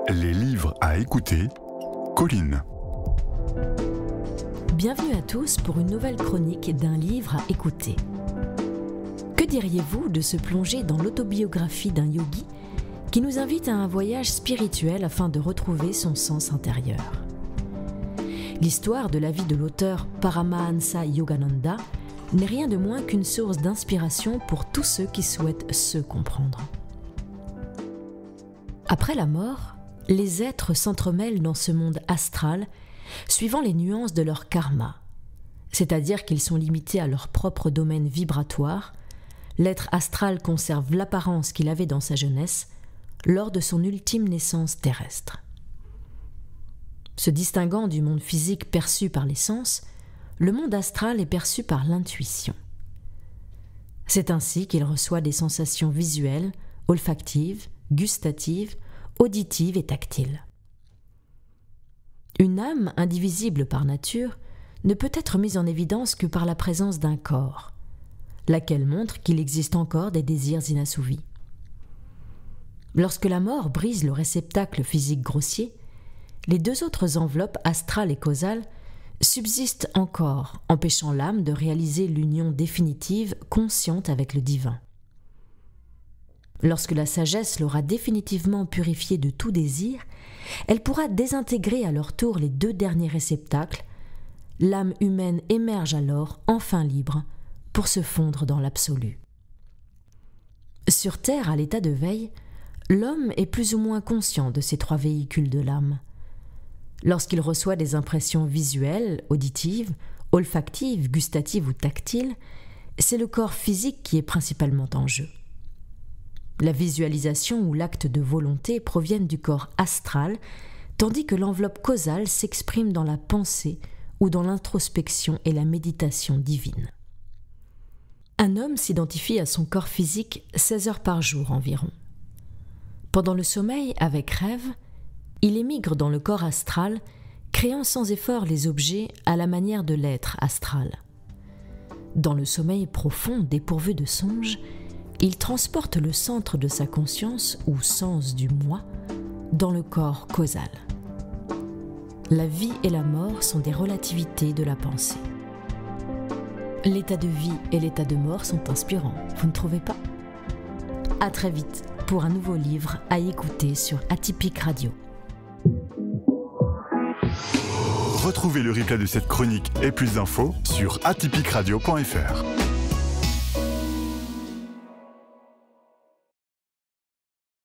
Les livres à écouter, Colline. Bienvenue à tous pour une nouvelle chronique d'un livre à écouter. Que diriez-vous de se plonger dans l'autobiographie d'un yogi qui nous invite à un voyage spirituel afin de retrouver son sens intérieur? L'histoire de la vie de l'auteur Paramahansa Yogananda n'est rien de moins qu'une source d'inspiration pour tous ceux qui souhaitent se comprendre. Après la mort, les êtres s'entremêlent dans ce monde astral, suivant les nuances de leur karma, c'est-à-dire qu'ils sont limités à leur propre domaine vibratoire. L'être astral conserve l'apparence qu'il avait dans sa jeunesse, lors de son ultime naissance terrestre. Se distinguant du monde physique perçu par les sens, le monde astral est perçu par l'intuition. C'est ainsi qu'il reçoit des sensations visuelles, olfactives, gustatives, auditives et tactiles. Une âme indivisible par nature ne peut être mise en évidence que par la présence d'un corps, laquelle montre qu'il existe encore des désirs inassouvis. Lorsque la mort brise le réceptacle physique grossier, les deux autres enveloppes, astrale et causale, subsistent encore, empêchant l'âme de réaliser l'union définitive, consciente avec le divin. Lorsque la sagesse l'aura définitivement purifiée de tout désir, elle pourra désintégrer à leur tour les deux derniers réceptacles. L'âme humaine émerge alors, enfin libre, pour se fondre dans l'absolu. Sur Terre, à l'état de veille, l'homme est plus ou moins conscient de ces trois véhicules de l'âme. Lorsqu'il reçoit des impressions visuelles, auditives, olfactives, gustatives ou tactiles, c'est le corps physique qui est principalement en jeu. La visualisation ou l'acte de volonté proviennent du corps astral, tandis que l'enveloppe causale s'exprime dans la pensée ou dans l'introspection et la méditation divine. Un homme s'identifie à son corps physique 16 heures par jour environ. Pendant le sommeil, avec rêve, il émigre dans le corps astral, créant sans effort les objets à la manière de l'être astral. Dans le sommeil profond, dépourvu de songe, il transporte le centre de sa conscience, ou sens du moi, dans le corps causal. La vie et la mort sont des relativités de la pensée. L'état de vie et l'état de mort sont inspirants, vous ne trouvez pas? À très vite pour un nouveau livre à écouter sur Atypique Radio. Retrouvez le replay de cette chronique et plus d'infos sur atypiqueradio.fr.